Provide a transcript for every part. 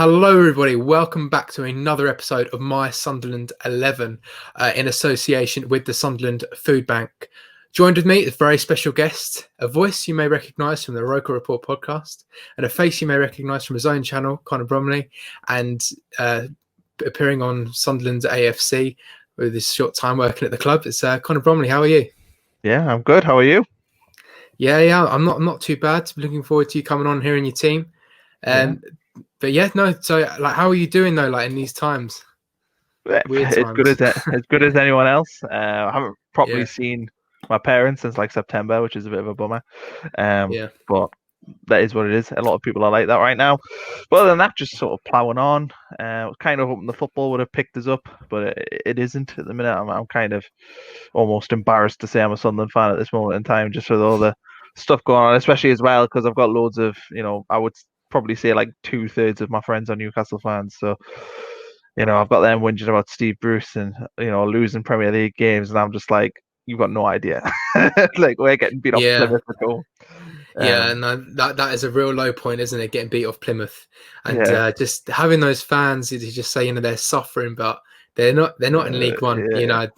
Hello, everybody. Welcome back to another episode of My Sunderland 11 in association with the Sunderland Foodbank. Joined with me is a very special guest, a voice you may recognise from the Roker Rapport podcast, and a face you may recognise from his own channel, Conner Bromley, and appearing on Sunderland's AFC with his short time working at the club. It's Conner Bromley. How are you? Yeah, I'm good. How are you? Yeah. I'm not too bad. Looking forward to you coming on here in your team. But yeah, no. So, how are you doing though? Like in these times, weird times. As good as anyone else. I haven't properly seen my parents since like September, which is a bit of a bummer. But that is what it is. A lot of people are like that right now. But other than that, just sort of ploughing on. I was kind of hoping the football would have picked us up, but it isn't at the minute. I'm kind of almost embarrassed to say I'm a Sunderland fan at this moment in time, just with all the stuff going on, especially as well because I've got loads of, I would probably say like 2/3 of my friends are Newcastle fans. So, I've got them whinging about Steve Bruce and, losing Premier League games. And I'm just like, you've got no idea. Like, we're getting beat off Plymouth at home. No, that is a real low point, isn't it? Getting beat off Plymouth. And just having those fans, you just say, they're suffering, but they're not in League One, There's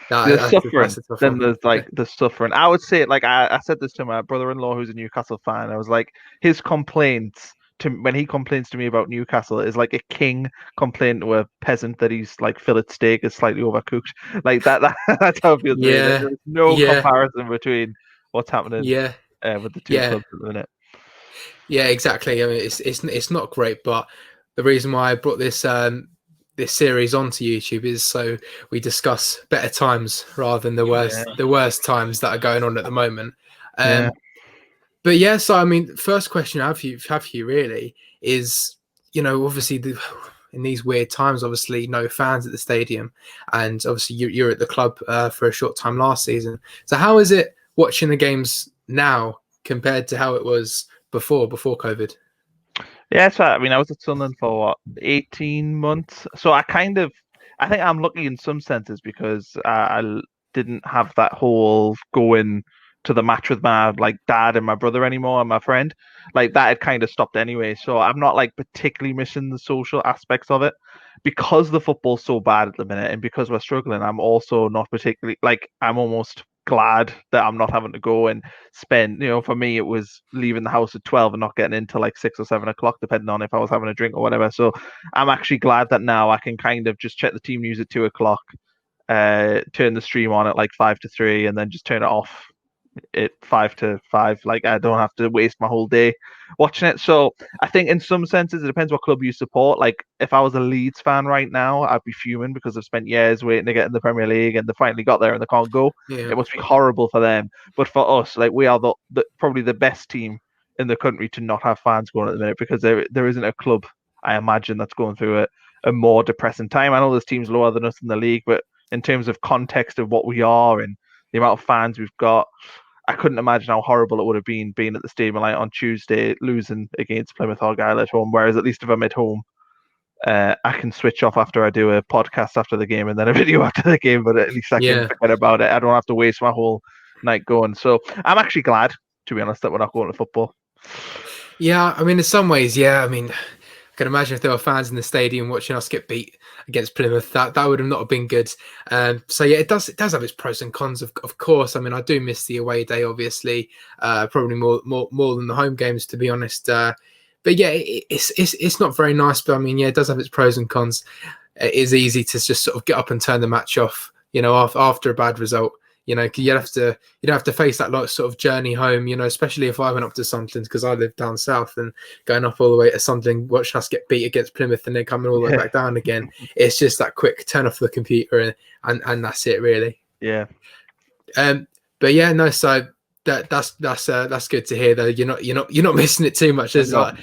suffering. Then there's like the suffering. I would say, like I said this to my brother-in-law, who's a Newcastle fan. I was like, his complaints when he complains to me about Newcastle is like a king complaining to a peasant that he's like fillet steak is slightly overcooked. Like that that's how it feels. Yeah. There's no comparison between what's happening. With the two clubs at the minute. Yeah, exactly. I mean, it's not great, but the reason why I brought this series onto YouTube is so we discuss better times rather than the worst times that are going on at the moment. But yeah, so I mean, first question I have for you really is, obviously in these weird times, obviously no fans at the stadium, and obviously you're at the club for a short time last season. So how is it watching the games now compared to how it was before COVID? Yeah, so I mean, I was at Sunderland for 18 months. So I think I'm lucky in some senses because I didn't have that whole going to the match with my like dad and my brother anymore and my friend. Like that had kind of stopped anyway. So I'm not like particularly missing the social aspects of it. Because the football's so bad at the minute and because we're struggling, I'm also not particularly like I'm almost glad that I'm not having to go and spend, for me, it was leaving the house at 12 and not getting into like 6 or 7 o'clock, depending on if I was having a drink or whatever. So I'm actually glad that now I can kind of just check the team news at 2 o'clock, turn the stream on at like 5 to 3, and then just turn it off at 5 to 5. Like I don't have to waste my whole day watching it. So I think in some senses it depends what club you support. Like if I was a Leeds fan right now, I'd be fuming because I've spent years waiting to get in the Premier League and they finally got there and they can't go. It must be horrible for them. But for us, like we are the probably the best team in the country to not have fans going at the minute because there isn't a club, I imagine, that's going through a more depressing time. I know there's teams lower than us in the league, but in terms of context of what we are and the amount of fans we've got, I couldn't imagine how horrible it would have been being at the stadium like on Tuesday, losing against Plymouth Argyle at home. Whereas at least if I'm at home, I can switch off after I do a podcast after the game and then a video after the game. But at least I can forget about it. I don't have to waste my whole night going. So I'm actually glad, to be honest, that we're not going to football. Yeah, I mean, in some ways, I mean, I can imagine if there were fans in the stadium watching us get beat against Plymouth, that would have not been good. So yeah, it does have its pros and cons, of course. I mean, I do miss the away day, obviously, probably more than the home games, to be honest. But yeah, it's not very nice. But I mean, yeah, it does have its pros and cons. It is easy to just sort of get up and turn the match off, after a bad result. You'd have to face that sort of journey home, especially if I went up to Sunderland because I live down south and going up all the way to Sunderland, watching us get beat against Plymouth and then coming all the way back down again. It's just that quick turn off the computer and that's it really. Yeah. But yeah, no. So that's good to hear though. You're not missing it too much as other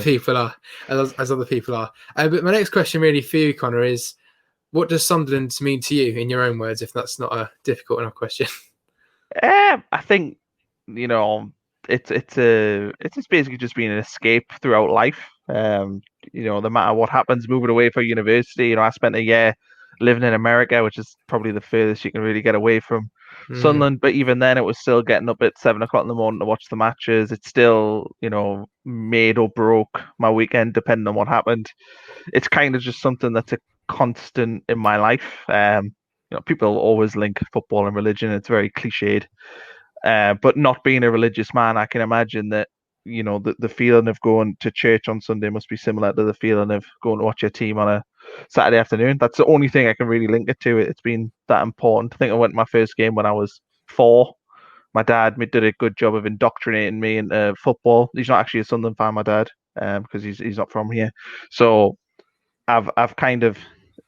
people are. As other people are. But my next question really for you, Conner, is, what does Sunderland mean to you in your own words, if that's not a difficult enough question? I think, it's just basically just being an escape throughout life. No matter what happens, moving away for university, I spent a year living in America, which is probably the furthest you can really get away from Mm. Sunderland. But even then, it was still getting up at 7 o'clock in the morning to watch the matches. It's still, made or broke my weekend depending on what happened. It's kind of just something that's a constant in my life. People always link football and religion. It's very cliched. But not being a religious man, I can imagine that the feeling of going to church on Sunday must be similar to the feeling of going to watch your team on a Saturday afternoon. That's the only thing I can really link it to. It's been that important. I think I went to my first game when I was 4. My dad did a good job of indoctrinating me into football. He's not actually a Sunderland fan, my dad, because he's not from here. So I've kind of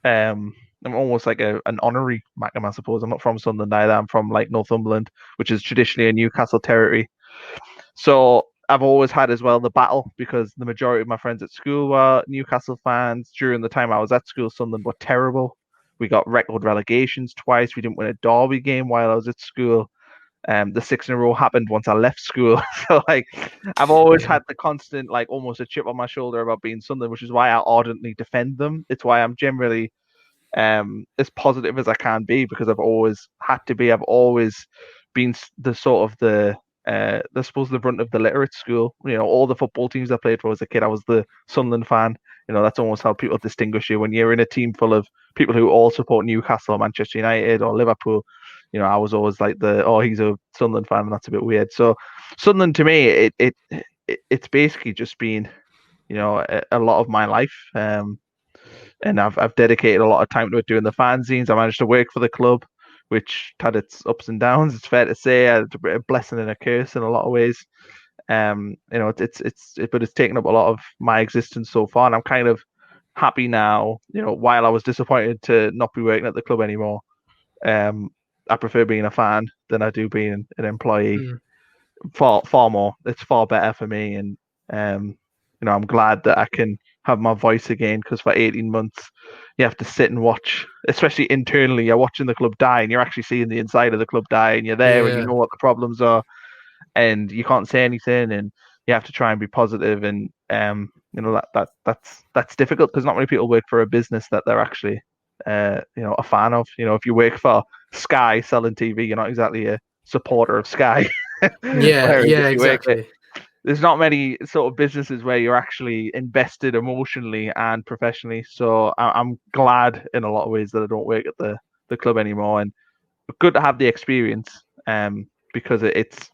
I'm almost like an honorary Mackem, I suppose. I'm not from Sunderland either. I'm from like Northumberland, which is traditionally a Newcastle territory. So I've always had as well the battle because the majority of my friends at school were Newcastle fans. During the time I was at school, Sunderland were terrible. We got record relegations twice. We didn't win a derby game while I was at school. The 6 in a row happened once I left school. So like I've always Yeah. had the constant like almost a chip on my shoulder about being Sunderland, which is why I ardently defend them. It's why I'm generally as positive as I can be because I've always had to be. I've always been the sort of I suppose the brunt of the litter at school. All the football teams I played for as a kid, I was the Sunderland fan. That's almost how people distinguish you when you're in a team full of people who all support Newcastle, Manchester United, or Liverpool. I was always like he's a Sunderland fan, and that's a bit weird. So Sunderland to me, it's basically just been, a lot of my life. And I've dedicated a lot of time to it doing the fanzines. I managed to work for the club, which had its ups and downs. It's fair to say, a blessing and a curse in a lot of ways. But it's taken up a lot of my existence so far, and I'm kind of happy now. While I was disappointed to not be working at the club anymore, I prefer being a fan than I do being an employee. Mm. Far more. It's far better for me, and I'm glad that I can have my voice again because for 18 months you have to sit and watch, especially internally. You're watching the club die, and you're actually seeing the inside of the club die, and you're there, and you Yeah. know what the problems are, and you can't say anything, and you have to try and be positive, and that's difficult because not many people work for a business that they're actually a fan of. If you work for Sky selling TV, you're not exactly a supporter of Sky. Yeah. Whereas if Yeah. you work at Exactly. there's not many sort of businesses where you're actually invested emotionally and professionally. So I'm glad in a lot of ways that I don't work at the club anymore, and good to have the experience. Because it's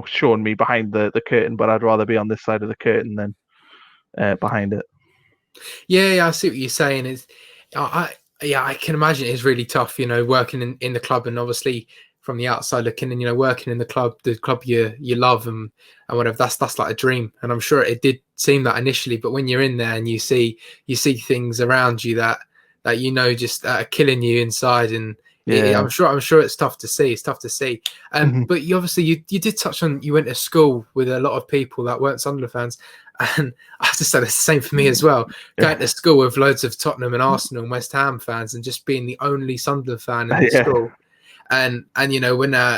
shown me behind the curtain, but I'd rather be on this side of the curtain than behind it. Yeah, yeah, I see what you're saying. Yeah, I can imagine it's really tough, working in the club and obviously from the outside looking in, working in the club you love and whatever. That's like a dream, and I'm sure it did seem that initially. But when you're in there and you see things around you that just are killing you inside, and Yeah. I'm sure it's tough to see. It's tough to see. But you obviously you did touch on you went to school with a lot of people that weren't Sunderland fans. And I have to say it's the same for me as well. Going to school with loads of Tottenham and Arsenal and West Ham fans, and just being the only Sunderland fan in the Yeah. school. And when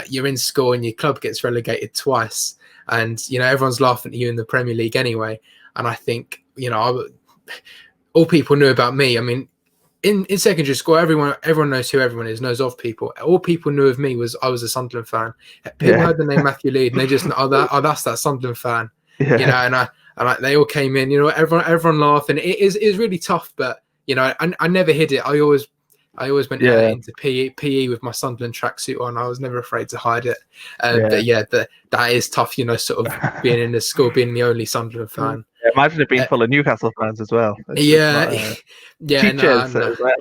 you're in school and your club gets relegated twice, and everyone's laughing at you in the Premier League anyway. And I think all people knew about me. I mean, in secondary school, everyone knows who everyone is, knows of people. All people knew of me was I was a Sunderland fan. People Yeah. heard the name Matthew Lead, and they just know, that's that Sunderland fan. Yeah. And they all came in. Everyone laughed, and it is really tough. But I never hid it. I always went Yeah. into PE with my Sunderland tracksuit on. I was never afraid to hide it. Yeah. But yeah, that is tough. Sort of being in the school, being the only Sunderland fan. Imagine it being Uh, full of Newcastle fans as well. It's yeah, not yeah, no, teachers no. as well.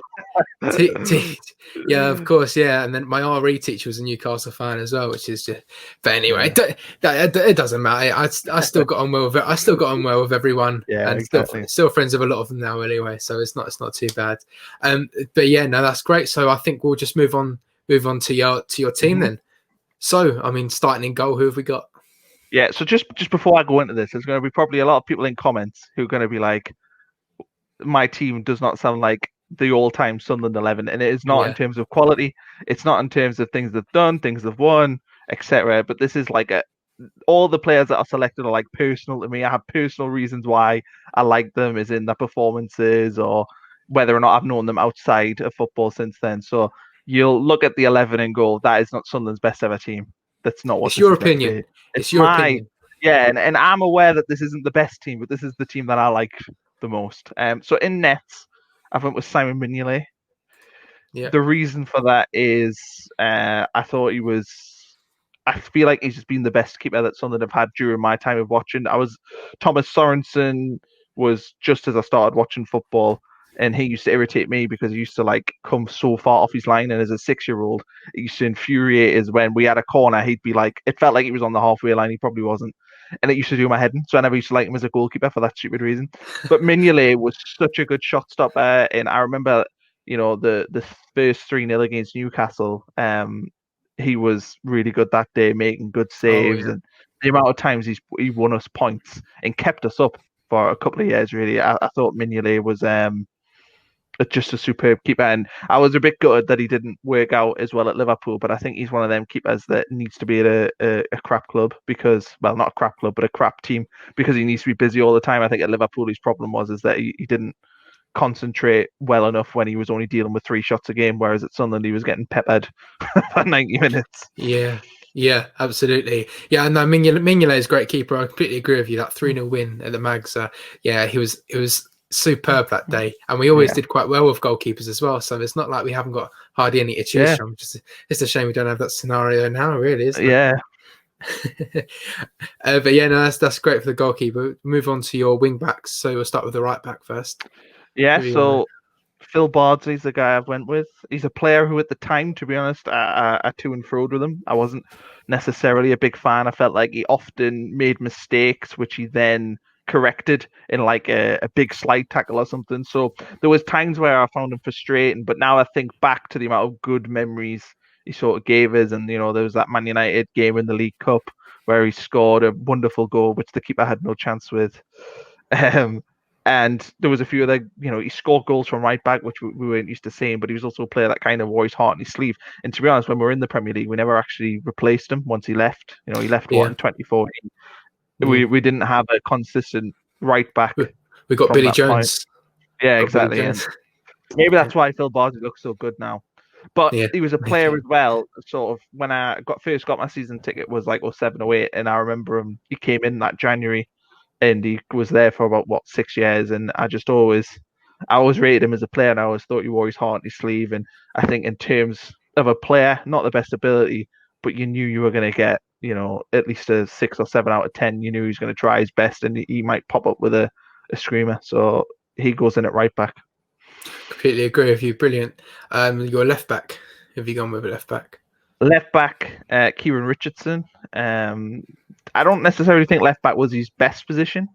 Yeah, of course, yeah. And then my RE teacher was a Newcastle fan as well, which is just. But anyway, Yeah. it doesn't matter. I still got on well with it. I still got on well with everyone, Yeah, and exactly. still friends with a lot of them now anyway. So it's not too bad. But yeah, no, that's great. So I think we'll just move on to your team then. So I mean, starting in goal, who have we got? Yeah, so just before I go into this, there's going to be probably a lot of people in comments who are going to be like, my team does not sound like the all-time Sunderland 11, and it is not in Yeah, terms of quality. It's not in terms of things they've done, things they've won, etc. But this is like all the players that are selected are like personal to me. I have personal reasons why I like them, is in their performances or whether or not I've known them outside of football since then. So you'll look at the 11 in goal. That is not Sunderland's best ever team. That's not what It's this your is meant to opinion. be. It's It's your my opinion. and I'm aware that this isn't the best team, but this is the team that I like the most. So in nets, I went with Simon Mignolet. Yeah. The reason for that is I thought he was. I feel like he's just been the best keeper that Sunderland have had during my time of watching. Thomas Sorensen was just as I started watching football, and he used to irritate me because he used to like come so far off his line, and as a 6-year-old, it used to infuriate us when we had a corner. He'd be like, it felt like he was on the halfway line. He probably wasn't, and it used to do my head in. So I never used to like him as a goalkeeper for that stupid reason. But Mignolet was such a good shot stopper, and I remember, the first 3-0 against Newcastle. He was really good that day, making good Oh saves, yeah. and the amount of times he won us points and kept us up for a couple of years. Really, I thought Mignolet was just a superb keeper, and I was a bit gutted that he didn't work out as well at Liverpool. But I think he's one of them keepers that needs to be at a crap club because, well, not a crap club, but a crap team because he needs to be busy all the time. I think at Liverpool his problem was that he didn't concentrate well enough when he was only dealing with 3 shots a game, whereas at Sunderland he was getting peppered for 90 minutes. Yeah. Yeah, absolutely. Yeah, no, Mignolet is a great keeper. I completely agree with you. That 3-0 win at the Mags, yeah, it was superb that day. And we always did quite well with goalkeepers as well. So it's not like we haven't got hardly any to choose from. It's a shame we don't have that scenario now, really, isn't it? Yeah. But yeah, no, that's great for the goalkeeper. Move on to your wing backs. So we'll start with the right back first. Yeah, so Phil Bardsley's the guy I've went with. He's a player who, at the time, to be honest, I to and froed with him. I wasn't necessarily a big fan. I felt like he often made mistakes, which he then corrected in like a big slide tackle or something. So there was times where I found him frustrating. But now I think back to the amount of good memories he sort of gave us, and there was that Man United game in the League Cup where he scored a wonderful goal, which the keeper had no chance with. And there was a few other, he scored goals from right back, which we weren't used to seeing, but he was also a player that kind of wore his heart on his sleeve. And to be honest, when we were in the Premier League, we never actually replaced him once he left. He left in 2014. We didn't have a consistent right back. We got Billy Jones. Yeah, exactly. And maybe that's why Phil Bardsley looks so good now. But he was a player as well. Sort of when I first got my season ticket was like 07, 08, and I remember he came in that January. And he was there for about 6 years, and I always rated him as a player, and I always thought he wore his heart on his sleeve. And I think in terms of a player, not the best ability, but you knew you were going to get, at least a 6 or 7 out of 10. You knew he was going to try his best, and he might pop up with a screamer. So he goes in at right back. Completely agree with you. Brilliant. Your left back. Have you gone with a left back? Left back, Kieran Richardson. I don't necessarily think left back was his best position.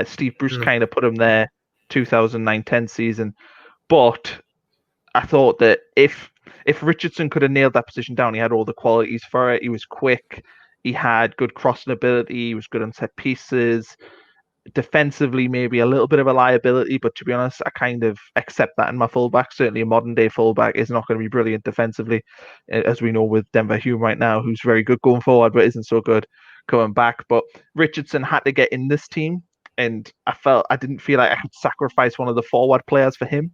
Steve Bruce kind of put him there 2009-10 season. But I thought that if Richardson could have nailed that position down, he had all the qualities for it. He was quick. He had good crossing ability. He was good on set pieces. Defensively, maybe a little bit of a liability, but to be honest, I kind of accept that in my fullback. Certainly, a modern day fullback is not going to be brilliant defensively, as we know with Denver Hume right now, who's very good going forward, but isn't so good coming back. But Richardson had to get in this team, and I didn't feel like I could sacrifice one of the forward players for him.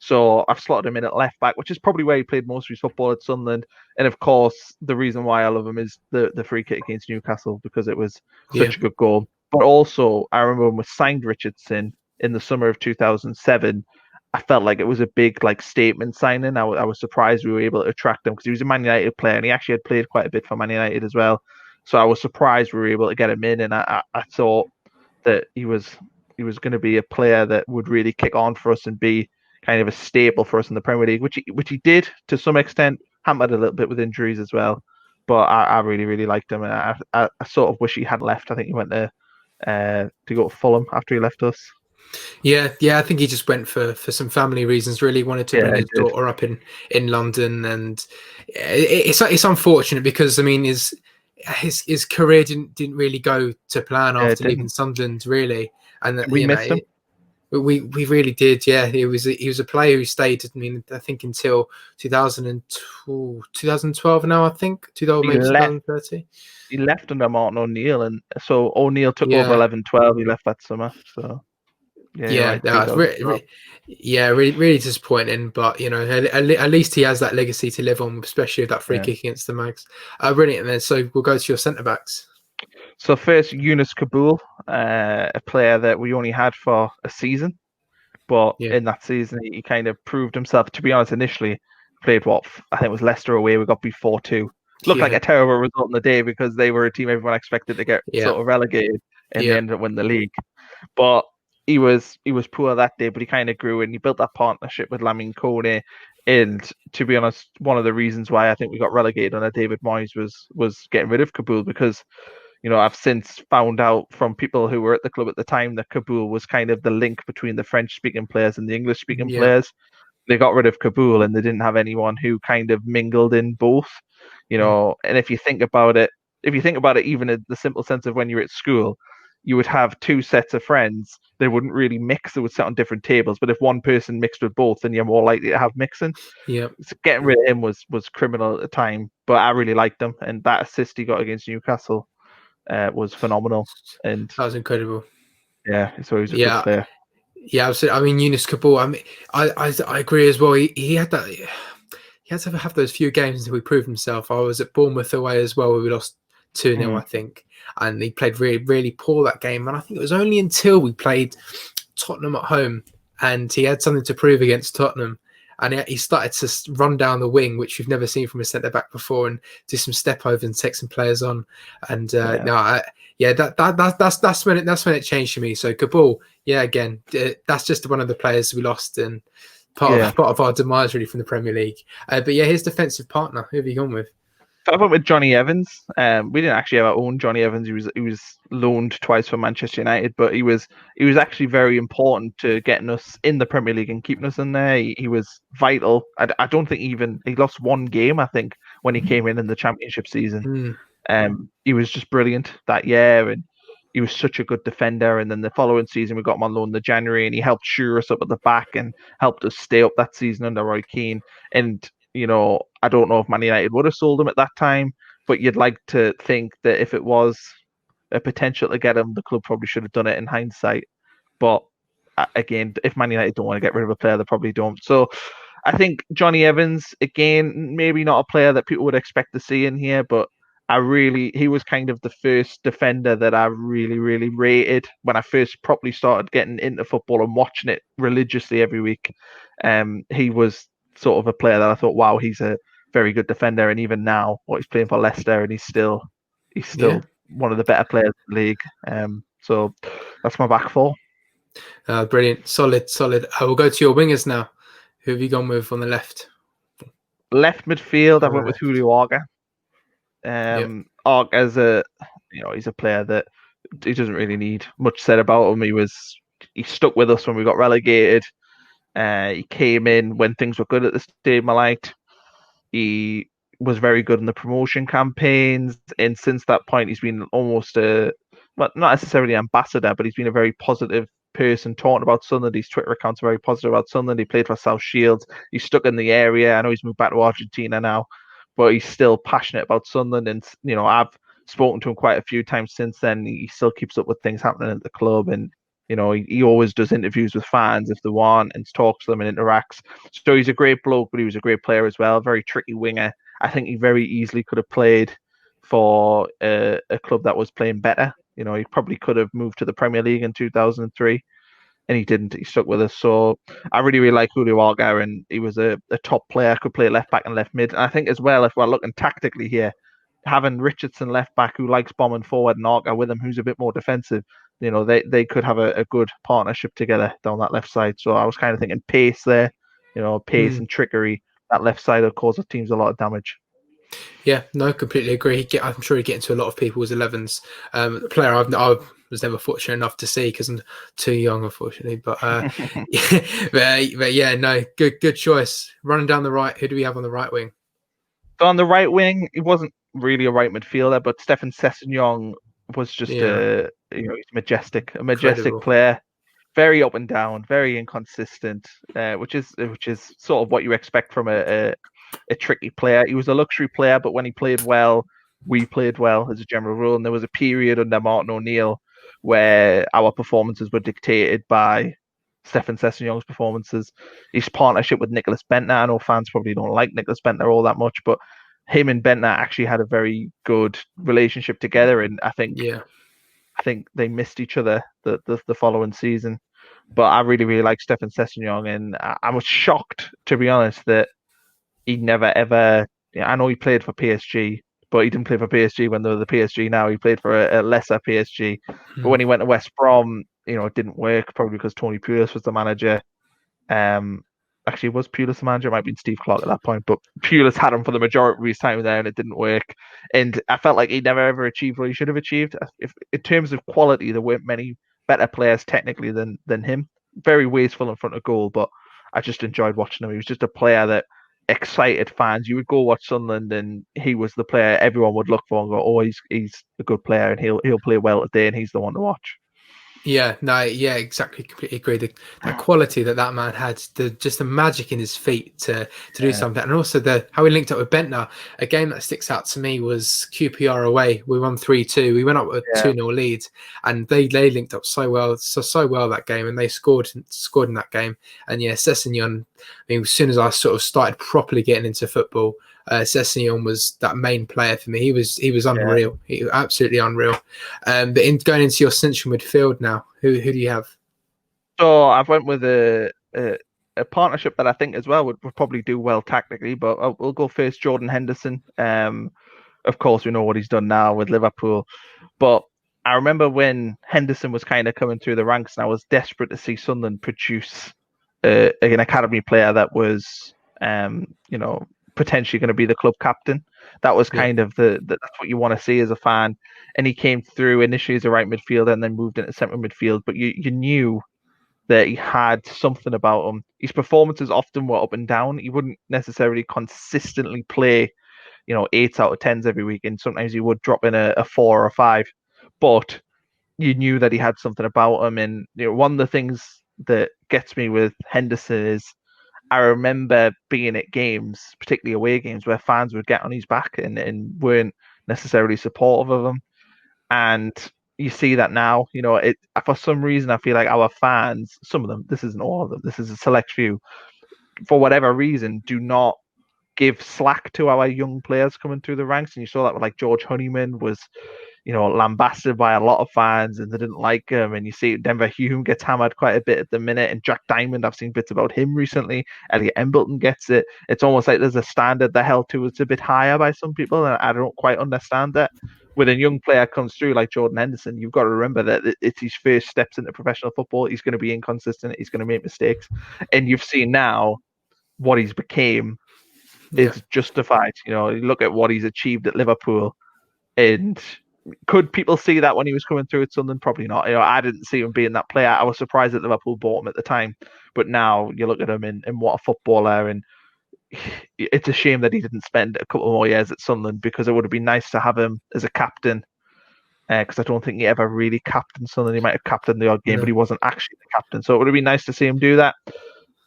So I've slotted him in at left back, which is probably where he played most of his football at Sunderland. And of course, the reason why I love him is the free kick against Newcastle, because it was such a good goal. But also, I remember when we signed Richardson in the summer of 2007, I felt like it was a big statement signing. I was surprised we were able to attract him because he was a Man United player, and he actually had played quite a bit for Man United as well. So I was surprised we were able to get him in, and I thought that he was going to be a player that would really kick on for us and be kind of a staple for us in the Premier League, which he did to some extent, hampered a little bit with injuries as well. But I really, really liked him, and I sort of wish he had left. I think he went to go to Fulham after he left us. Yeah, I think he just went for some family reasons. Really wanted to bring his daughter up in London, and it's unfortunate because his career didn't really go to plan after leaving Sunderland, really, and we missed him. We really did, yeah. He was a player who stayed. I think until 2012 now. I think 2013. He left under Martin O'Neill, and so O'Neill took over 11-12. He left that summer. So Yeah, you're Yeah, right. no, it's 2012. really, really disappointing. But at least he has that legacy to live on, especially with that free Yeah. kick against the Mags. Brilliant. And then so we'll go to your centre backs. So first, Yunus Kabul, a player that we only had for a season, but Yeah, in that season he kind of proved himself. To be honest, initially played what I think it was Leicester away. We got beat 4-2. Looked like yeah, a terrible result in the day because they were a team everyone expected to get yeah, sort of relegated, and they yeah, ended up winning the league. But he was poor that day, but he kind of grew and he built that partnership with Lamine Kone. And to be honest, one of the reasons why I think we got relegated under David Moyes was getting rid of Kabul because I've since found out from people who were at the club at the time that Kabul was kind of the link between the French speaking players and the English speaking yeah, players. They got rid of Kabul and they didn't have anyone who kind of mingled in both. mm, And if you think about it, even in the simple sense of when you're at school, you would have two sets of friends. They wouldn't really mix. They would sit on different tables. But if one person mixed with both, then you're more likely to have mixing. yeah. So getting rid of him was criminal at the time. But I really liked him, and that assist he got against Newcastle was phenomenal. And That was incredible. yeah, so he was a good Yeah, player. yeah. Absolutely. I mean, Yunus Kabul. I mean, I agree as well. He had that. He had to have those few games until he proved himself. I was at Bournemouth away as well, where we lost 2-0, I think, and he played really, really poor that game. And I think it was only until we played Tottenham at home, and he had something to prove against Tottenham, and he started to run down the wing, which we've never seen from a centre back before, and do some step overs and take some players on. And Yeah. that's when it changed for me. So Kabul, yeah, again, that's just one of the players we lost, and part of our demise really from the Premier League. But yeah, his defensive partner, who have you gone with? I went with Johnny Evans. We didn't actually ever own Johnny Evans. He was loaned twice from Manchester United, but he was actually very important to getting us in the Premier League and keeping us in there. He was vital. I don't think even he lost one game. I think when he came in the Championship season. Mm, He was just brilliant that year, and he was such a good defender. And then the following season, we got him on loan in the January, and he helped shore us up at the back and helped us stay up that season under Roy Keane. And I don't know if Man United would have sold him at that time, but you'd like to think that if it was a potential to get him, the club probably should have done it in hindsight. But again, if Man United don't want to get rid of a player, they probably don't. So I think Johnny Evans, again, maybe not a player that people would expect to see in here, but he was kind of the first defender that I really, really rated when I first properly started getting into football and watching it religiously every week. He was sort of a player that I thought, wow, he's a very good defender. And even now, what he's playing for Leicester, and he's still yeah, one of the better players in the league. So that's my back four. brilliant, solid, solid. We'll go to your wingers now. Who have you gone with on the left? Left midfield, I On the went with left. Julio Arga. Yep. Arg as he's a player that he doesn't really need much said about him. He stuck with us when we got relegated. He came in when things were good at the stadium. I liked. He was very good in the promotion campaigns, and since that point, he's been almost well, not necessarily ambassador, but he's been a very positive person talking about Sunderland. His Twitter account's very positive about Sunderland. He played for South Shields. He's stuck in the area. I know he's moved back to Argentina now, but he's still passionate about Sunderland. And I've spoken to him quite a few times since then. He still keeps up with things happening at the club, and he always does interviews with fans if they want and talks to them and interacts. So he's a great bloke, but he was a great player as well. Very tricky winger. I think he very easily could have played for a club that was playing better. He probably could have moved to the Premier League in 2003, and he didn't. He stuck with us. So I really, really like Julio Algar, and he was a top player, could play left back and left mid. And I think as well, if we're looking tactically here, having Richardson left back who likes bombing forward and Algar with him who's a bit more defensive, they could have a good partnership together down that left side. So I was kind of thinking pace there, pace Mm. and trickery. That left side will cause the teams a lot of damage. Yeah, no, completely agree. I'm sure he'd get into a lot of people's 11s. A player I was never fortunate enough to see because I'm too young, unfortunately. But but yeah, no, good choice. Running down the right, who do we have on the right wing? So on the right wing, he wasn't really a right midfielder, but Stefan Sessegnon was just Yeah, he's a majestic incredible. player. Very up and down, very inconsistent, which is sort of what you expect from a tricky player. He was a luxury player, but when he played well, we played well as a general rule. And there was a period under Martin O'Neill where our performances were dictated by Stefan Sessegnon performances, his partnership with Nicholas Bentner. I know fans probably don't like Nicholas Bentner all that much, but him and Bentner actually had a very good relationship together, and I think they missed each other the following season. But I really, really like Stefan Sessegnon, and I was shocked, to be honest, that he never ever. I know he played for PSG, but he didn't play for PSG when they were the PSG now. He played for a lesser PSG. But when he went to West Brom, it didn't work, probably because Tony Pulis was the manager. Actually, was Pulis the manager? It might have been Steve Clark at that point, but Pulis had him for the majority of his time there, and it didn't work. And I felt like he never ever achieved what he should have achieved. If in terms of quality, there weren't many better players technically than him. Very wasteful in front of goal, but I just enjoyed watching him. He was just a player that excited fans. You would go watch Sunderland, and he was the player everyone would look for and go, "Oh, he's a good player, and he'll play well today, and he's the one to watch." Yeah, no, yeah, exactly. Completely agree. That quality that man had, just the magic in his feet to do something, and also how he linked up with Bentner. A game that sticks out to me was QPR away. We won 3-2. We went up with 2-0 lead, and they linked up so well that game, and they scored in that game. And yeah, Sessegnon. I mean, as soon as I sort of started properly getting into football, Sessegnon was that main player for me. He was unreal. He was absolutely unreal. But going into your central midfield now, who do you have? So I've went with a partnership that I think as well would probably do well tactically, but we'll go first. Jordan Henderson. Of course, we know what he's done now with Liverpool, but I remember when Henderson was kind of coming through the ranks, and I was desperate to see Sunderland produce an academy player that was, potentially going to be the club captain. That was kind of that's what you want to see as a fan. And he came through initially as a right midfielder and then moved into central midfield. But you knew that he had something about him. His performances often were up and down. He wouldn't necessarily consistently play, 8s out of 10s every week, and sometimes he would drop in a 4 or a 5. But you knew that he had something about him. And one of the things that gets me with Henderson is I remember being at games, particularly away games, where fans would get on his back and weren't necessarily supportive of him. And you see that now, for some reason, I feel like our fans, some of them, this isn't all of them, this is a select few, for whatever reason, do not give slack to our young players coming through the ranks. And you saw that with like George Honeyman was, lambasted by a lot of fans and they didn't like him. And you see Denver Hume gets hammered quite a bit at the minute. And Jack Diamond, I've seen bits about him recently. Elliot Embleton gets it. It's almost like there's a standard that held to it's a bit higher by some people. And I don't quite understand that. When a young player comes through like Jordan Henderson, you've got to remember that it's his first steps into professional football. He's going to be inconsistent. He's going to make mistakes. And you've seen now what he's became is justified. You look at what he's achieved at Liverpool, and could people see that when he was coming through at Sunderland? Probably not. I didn't see him being that player. I was surprised that Liverpool bought him at the time, but now you look at him and what a footballer, and it's a shame that he didn't spend a couple more years at Sunderland, because it would have been nice to have him as a captain. Because I don't think he ever really captained Sunderland. He might have captained the odd game, but he wasn't actually the captain. So it would have been nice to see him do that.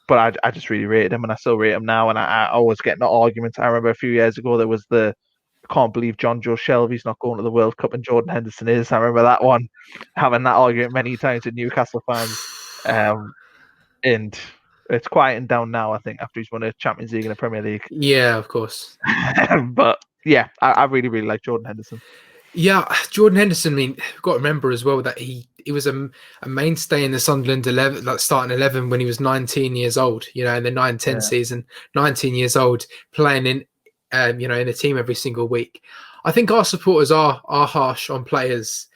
But I just really rated him, and I still rate him now. And I always get into arguments. I remember a few years ago there was I can't believe John Joe Shelby's not going to the World Cup and Jordan Henderson is. I remember that one, having that argument many times with Newcastle fans. And it's quieting down now, I think, after he's won a Champions League and a Premier League. Yeah, of course. But yeah, I really, really like Jordan Henderson. Yeah, Jordan Henderson. I mean, we've got to remember as well that he was a mainstay in the Sunderland 11, like starting 11 when he was 19 years old. In the 9-10 season, 19 years old, playing in, in a team every single week. I think our supporters are harsh on players.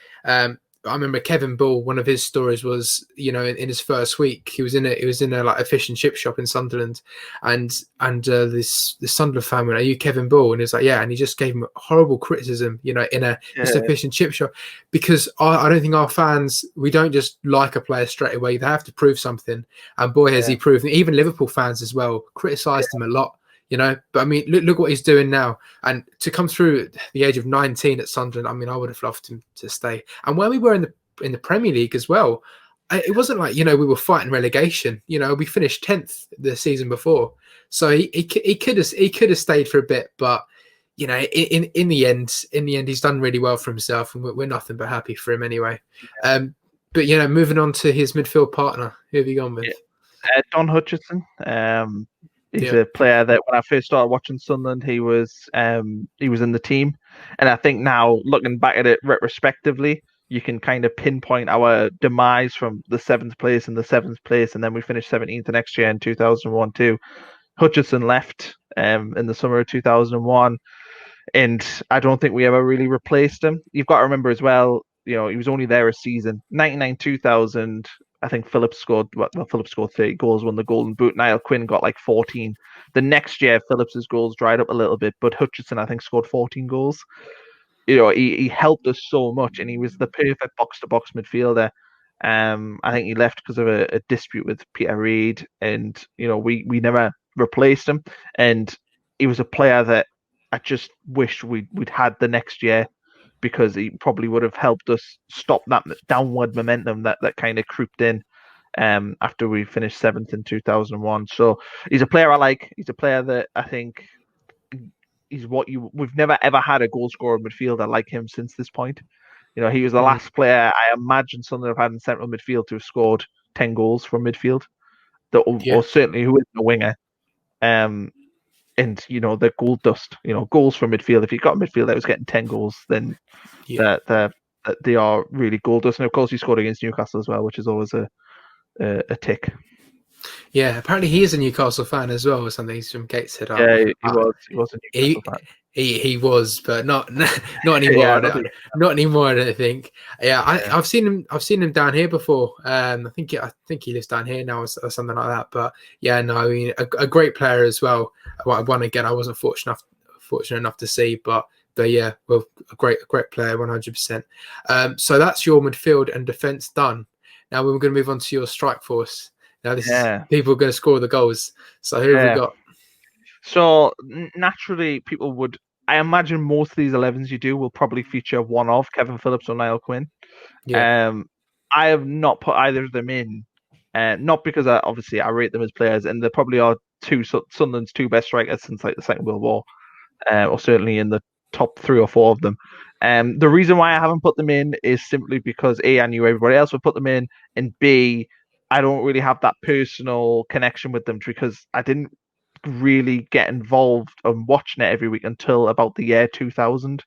I remember Kevin Ball. One of his stories was, in his first week, he was in a like a fish and chip shop in Sunderland, and this Sunderland fan went, "Are you Kevin Ball?" And he was like, "Yeah," and he just gave him horrible criticism, in a fish and chip shop, because I don't think our fans, we don't just like a player straight away. They have to prove something, and boy has he proven. Even Liverpool fans as well criticised him a lot. But I mean, look what he's doing now. And to come through at the age of 19 at Sunderland, I mean, I would have loved him to stay. And when we were in the Premier League as well, it wasn't like, we were fighting relegation. We finished 10th the season before. So he could have stayed for a bit, but in the end, he's done really well for himself, and we're nothing but happy for him anyway. But but moving on to his midfield partner, who have you gone with? Don Hutchinson. He's Yeah. a player that when I first started watching Sunderland, he was in the team, and I think now looking back at it retrospectively, you can kind of pinpoint our demise from the 7th place and the 7th place, and then we finished 17th the next year in 2001 too. Hutchinson left in the summer of 2001, and I don't think we ever really replaced him. You've got to remember as well, he was only there a season. 99-2000, I think Phillips scored 30 goals, won the Golden Boot. Niall Quinn got like 14. The next year, Phillips's goals dried up a little bit, but Hutchinson, I think, scored 14 goals. He helped us so much, and he was the perfect box-to-box midfielder. I think he left because of a dispute with Peter Reid, and we never replaced him. And he was a player that I just wish we'd had the next year, because he probably would have helped us stop that downward momentum that kind of creeped in after we finished 7th in 2001. So he's a player I like. He's a player that I think we've never ever had a goal scorer midfielder like him since this point. He was the last player I imagine Sunderland have had in central midfield to have scored 10 goals from midfield, or certainly who isn't a winger. And the goal dust, goals from midfield. If you've got a midfield that was getting 10 goals, then they are really goal dust. And of course, he scored against Newcastle as well, which is always a tick. Yeah, apparently he is a Newcastle fan as well, or something. He's from Gateshead. Yeah, he was a Newcastle fan. He was, but not anymore. Not anymore. I don't think. Yeah, I've seen him down here before. I think he lives down here now, or something like that. But yeah, no, I mean a great player as well. One again, I wasn't fortunate enough to see, but yeah, well, a great player, 100%. So that's your midfield and defence done. Now we're going to move on to your strike force. Now this is people are going to score the goals. So who have we got? So naturally, people would. I imagine most of these 11s you do will probably feature one of Kevin Phillips or Niall Quinn. Yeah. I have not put either of them in, not because I rate them as players, and they probably are Sunderland's 2 best strikers since like the Second World War, or certainly in the top 3 or 4 of them. The reason why I haven't put them in is simply because A, I knew everybody else would put them in, and B, I don't really have that personal connection with them because I didn't really get involved in watching it every week until about the year 2000.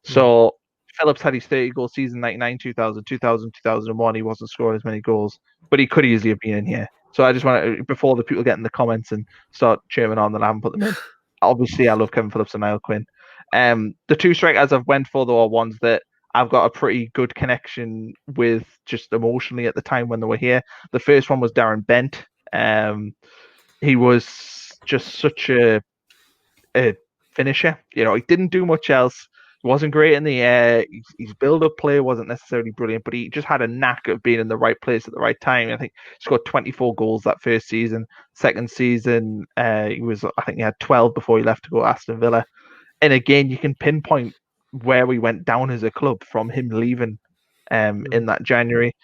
So Phillips had his 30-goal season, 99-2000, 2000-2001. He wasn't scoring as many goals, but he could easily have been in here. So I just want to, before the people get in the comments and start cheering on that I haven't put them in. Obviously, I love Kevin Phillips and Niall Quinn. The 2 strikers I've went for, though, are ones that I've got a pretty good connection with just emotionally at the time when they were here. The first one was Darren Bent. He was just such a finisher. He didn't do much else. He wasn't great in the air. His build-up play wasn't necessarily brilliant, but he just had a knack of being in the right place at the right time. I think he scored 24 goals that first season. Second season, I think he had 12 before he left to go to Aston Villa. And again, you can pinpoint where we went down as a club from him leaving in that January.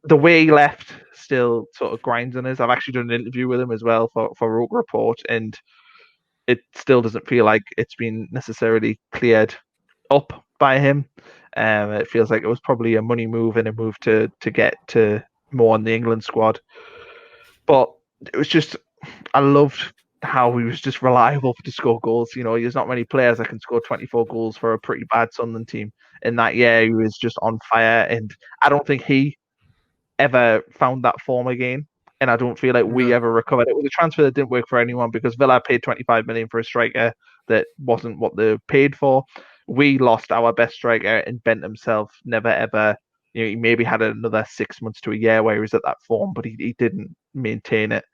The way he left still sort of grinds on us. I've actually done an interview with him as well for Roker Rapport, and it still doesn't feel like it's been necessarily cleared up by him. It feels like it was probably a money move and a move to get to more on the England squad. But it was just, I loved how he was just reliable to score goals. There's not many players that can score 24 goals for a pretty bad Sunderland team. In that year, he was just on fire, and I don't think he ever found that form again, and I don't feel like we ever recovered. It was a transfer that didn't work for anyone because Villa paid 25 million for a striker that wasn't what they paid for. We lost our best striker, and Bent himself never ever. He maybe had another 6 months to a year where he was at that form, but he didn't maintain it.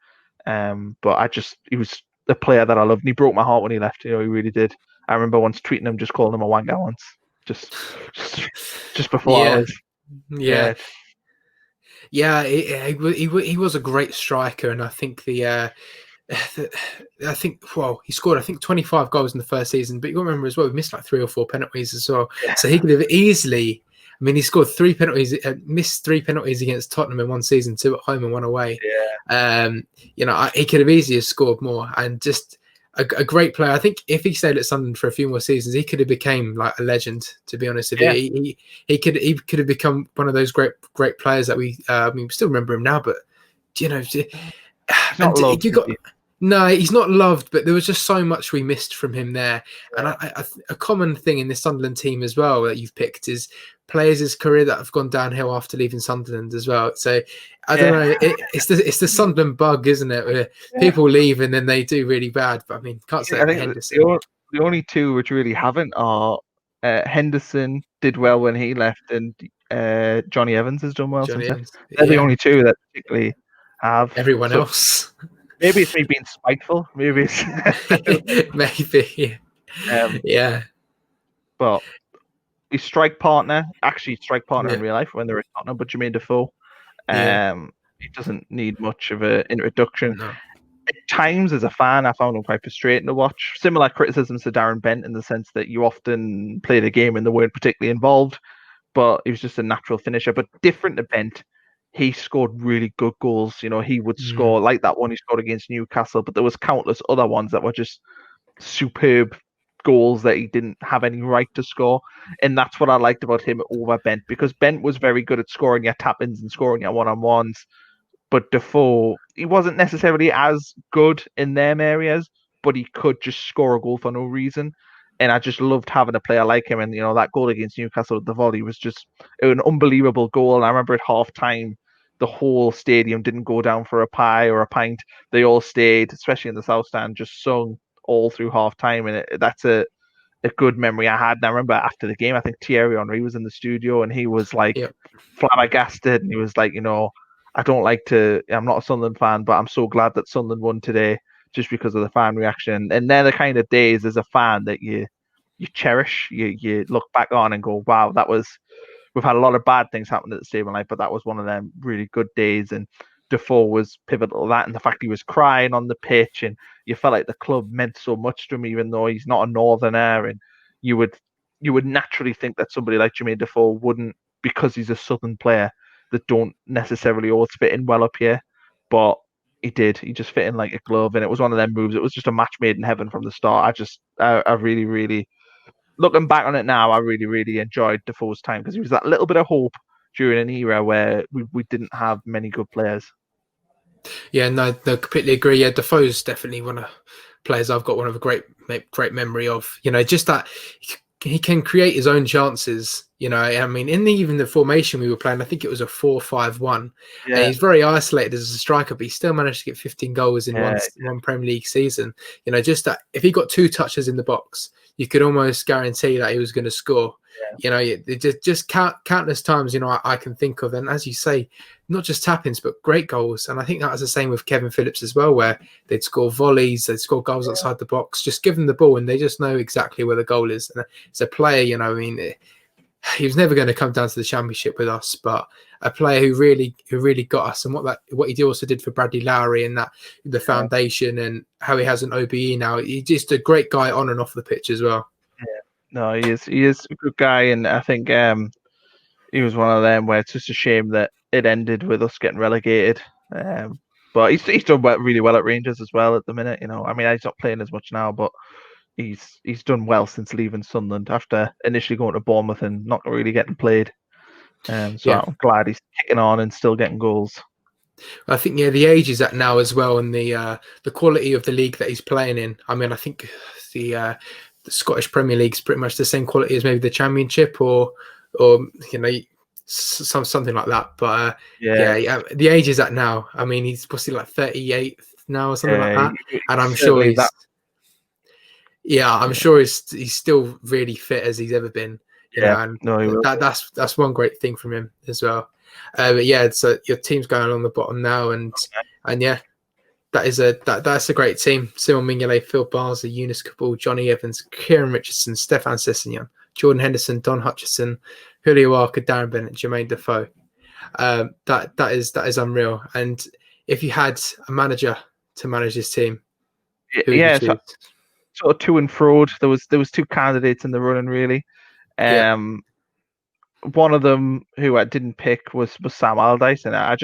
But he was the player that I loved, and he broke my heart when he left. He really did. I remember once tweeting him, just calling him a wanker once, just before I was. Yeah. Yeah, he was a great striker, and I think he scored 25 goals in the first season. But you got to remember as well, he missed like 3 or 4 penalties as well. Yeah. So he could have easily. I mean, he scored 3 penalties, missed 3 penalties against Tottenham in one season, 2 at home and 1 away. Yeah. He could have easily scored more, and just a great player. I think if he stayed at Sunderland for a few more seasons, he could have became like a legend. To be honest with you, he could have become one of those great players that we we still remember him now. But you know, He's not and loved, you is got he? no, he's not loved, but there was just so much we missed from him there. And Yeah. a common thing in this Sunderland team as well that you've picked is players' career that have gone downhill after leaving Sunderland as well. So I don't know, it's the Sunderland bug, isn't it? Where Yeah. people leave and then they do really bad. But I mean, can't say I it for think Henderson, the only two which really haven't are Henderson did well when he left, and Johnny Evans has done well Johnny since then. Evans. They're the Yeah, only two that particularly have. everyone So else. maybe it's me being spiteful. Maybe it's. Maybe. um, Yeah. but his strike partner, actually strike partner in Yeah. real life when they're at Tottenham, but Jermaine Defoe. Yeah. He doesn't need much of an introduction. No. At times, as a fan, I found him quite frustrating to watch. Similar criticisms to Darren Bent in the sense that you often played a game and they weren't particularly involved, but he was just a natural finisher. But different to Bent, he scored really good goals. You know, he would Mm. score like that one he scored against Newcastle, but there was countless other ones that were just superb goals that he didn't have any right to score. And that's what I liked about him over Bent, because Bent was very good at scoring your tap-ins and scoring your one-on-ones. But Defoe, he wasn't necessarily as good in them areas, but he could just score a goal for no reason. And I just loved having a player like him. And, you know, that goal against Newcastle at the volley was just an unbelievable goal. And I remember at half time, the whole stadium didn't go down for a pie or a pint. They all stayed, especially in the South Stand, just sung all through half time. And that's a good memory I had. And I remember after the game, I think Thierry Henry was in the studio and he was like Yeah. flabbergasted. And he was like, you know, I don't like to, I'm not a Sunderland fan, but I'm so glad that Sunderland won today just because of the fan reaction. And they're the kind of days as a fan that you cherish, you look back on and go, wow, that was, we've had a lot of bad things happen at the stadium life, but that was one of them really good days. And Defoe was pivotal to that, and the fact he was crying on the pitch, and you felt like the club meant so much to him, even though he's not a northerner. And you would you would naturally think that somebody like Jermaine Defoe wouldn't, because he's a southern player that don't necessarily always fit in well up here, but he did. He just fit in like a glove, and it was one of them moves. It was just a match made in heaven from the start. I really, really, looking back on it now, I really, really enjoyed Defoe's time because he was that little bit of hope during an era where we didn't have many good players. Yeah, no, completely agree. Yeah, Defoe's definitely one of players I've got one of a great memory of. You know, just that he can create his own chances. You know, I mean, even the formation we were playing, I think it was a 4-5-1, and Yeah, he's very isolated as a striker, but he still managed to get 15 goals in yeah, one Premier League season. You know, just that if he got 2 touches in the box, you could almost guarantee that he was going to score. You know, just countless times, you know, I can think of, and as you say, not just tap-ins, but great goals. And I think that was the same with Kevin Phillips as well, where they'd score volleys, they'd score goals outside the box. Just give them the ball, and they just know exactly where the goal is. And as a player, you know, I mean, he was never going to come down to the Championship with us, but a player who really got us, and what he also did for Bradley Lowry and that the foundation, and how he has an OBE now. He's just a great guy on and off the pitch as well. no, he is a good guy, and I think he was one of them where it's just a shame that it ended with us getting relegated. But he's done really well at Rangers as well at the minute. You know, I mean, he's not playing as much now, but he's done well since leaving Sunderland after initially going to Bournemouth and not really getting played. So Yeah, I'm glad he's kicking on and still getting goals. I think the age is at now as well, and the quality of the league that he's playing in. I mean, I think the Scottish Premier League is pretty much the same quality as maybe the Championship, or you know, something like that. But yeah, the age is at now. I mean, he's possibly like 38 now or something like that, and I'm sure certainly he's that. I'm sure he's still really fit as he's ever been. You know, Yeah, and no, he will. that's one great thing from him as well. But yeah, so your team's going along the bottom now, and yeah, that's a great team. Simon Mignolet, Phil Bardsley, Eunice Cabal, Johnny Evans, Kieran Richardson, Stefan Sessegnon, Jordan Henderson, Don Hutchinson, Julio Arca, Darren Bennett, Jermaine Defoe. That is unreal. And if you had a manager to manage this team, who would you Yeah, choose? sort of to and fro. There was 2 candidates in the running really. Yeah, One of them who I didn't pick was Sam Allardyce, and I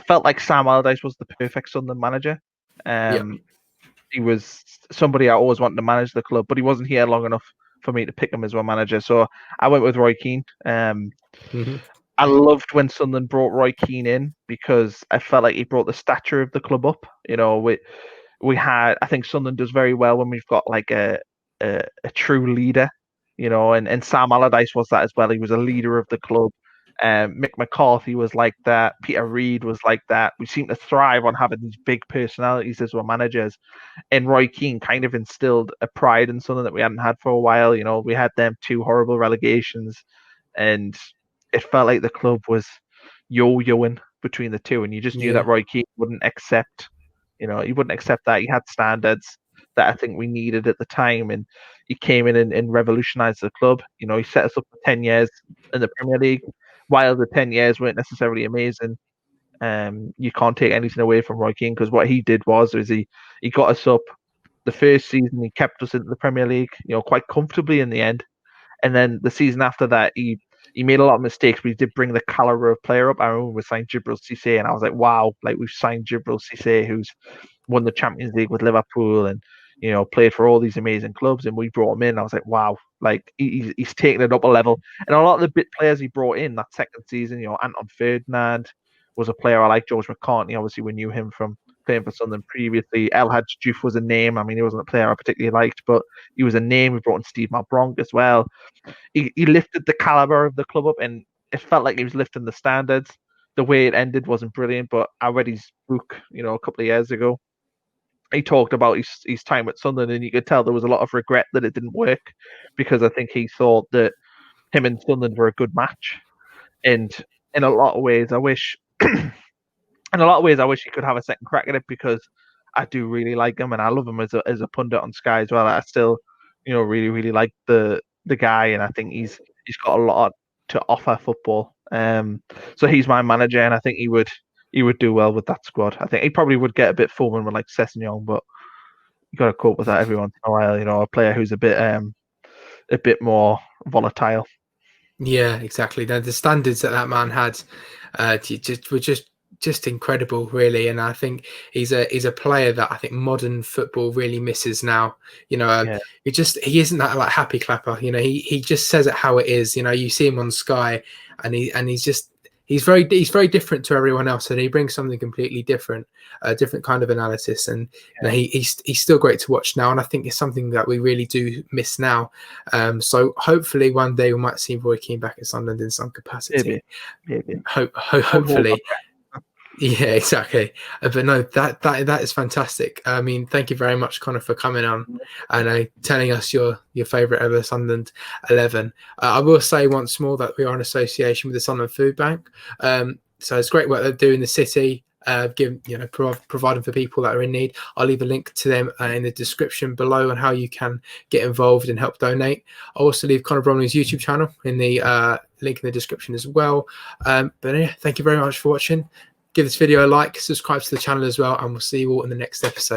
felt like Sam Allardyce was the perfect Sunderland manager. yeah, Um, he was somebody I always wanted to manage the club, but he wasn't here long enough for me to pick him as my manager. So I went with Roy Keane. Mhm. I loved when Sunderland brought Roy Keane in because I felt like he brought the stature of the club up. We had, I think Sunderland does very well when we've got like a true leader, and Sam Allardyce was that as well. He was a leader of the club. Mccartney was like that. Peter Reid was like that. We seem to thrive on having these big personalities as our managers. And Roy Keane kind of instilled a pride in something that we hadn't had for a while. We had them 2 horrible relegations, and it felt like the club was yo-yoing between the two, and you just knew Yeah. that Roy Keane wouldn't accept. He wouldn't accept that. He had standards that I think we needed at the time, and he came in and revolutionised the club. He set us up for 10 years in the Premier League. While the 10 years weren't necessarily amazing, you can't take anything away from Roy Keane, because what he did was he got us up. The first season, he kept us into the Premier League, quite comfortably in the end. And then the season after that, he made a lot of mistakes, but he did bring the caliber of player up. I remember we signed Jibril Cissé, and I was like, wow, like we've signed Jibril Cissé, who's won the Champions League with Liverpool and played for all these amazing clubs, and we brought him in. I was like, wow, like he's taken it up a level. And a lot of the bit players he brought in that second season, Anton Ferdinand was a player I like. George Mccartney, obviously we knew him from playing for Sunderland previously. El Hadj Diouf was a name. I mean, he wasn't a player I particularly liked, but he was a name. We brought in Steve Malbronk as well. He lifted the caliber of the club up, and it felt like he was lifting the standards. The way it ended wasn't brilliant, but I read his book, a couple of years ago. He talked about his time at Sunderland, and you could tell there was a lot of regret that it didn't work, because I think he thought that him and Sunderland were a good match. And in a lot of ways, I wish he could have a second crack at it, because I do really like him, and I love him as a pundit on Sky as well. I still, really really like the guy, and I think he's got a lot to offer football. So he's my manager, and I think he would do well with that squad. I think he probably would get a bit foreman with like Sessegnon, but you got to cope with that every once in a while. A player who's a bit more volatile. Yeah, exactly. The standards that man had were just incredible, really. And I think he's a player that I think modern football really misses now. Yeah. He isn't that like happy clapper. He just says it how it is. You see him on Sky, and he's very different to everyone else, and he brings something completely different, a different kind of analysis. And he's still great to watch now, and I think it's something that we really do miss now. So hopefully one day we might see Roy Keane back at Sunderland in some capacity. Maybe. Hopefully. Yeah, exactly. But no, that is fantastic. I mean, thank you very much, Conner, for coming on and telling us your favourite ever Sunderland 11. I will say once more that we are in association with the Sunderland Food Bank. So it's great work they do in the city, providing for people that are in need. I'll leave a link to them in the description below on how you can get involved and help donate. I'll also leave Conner Bromley's YouTube channel in the link in the description as well. But yeah, thank you very much for watching. Give this video a like, subscribe to the channel as well, and we'll see you all in the next episode.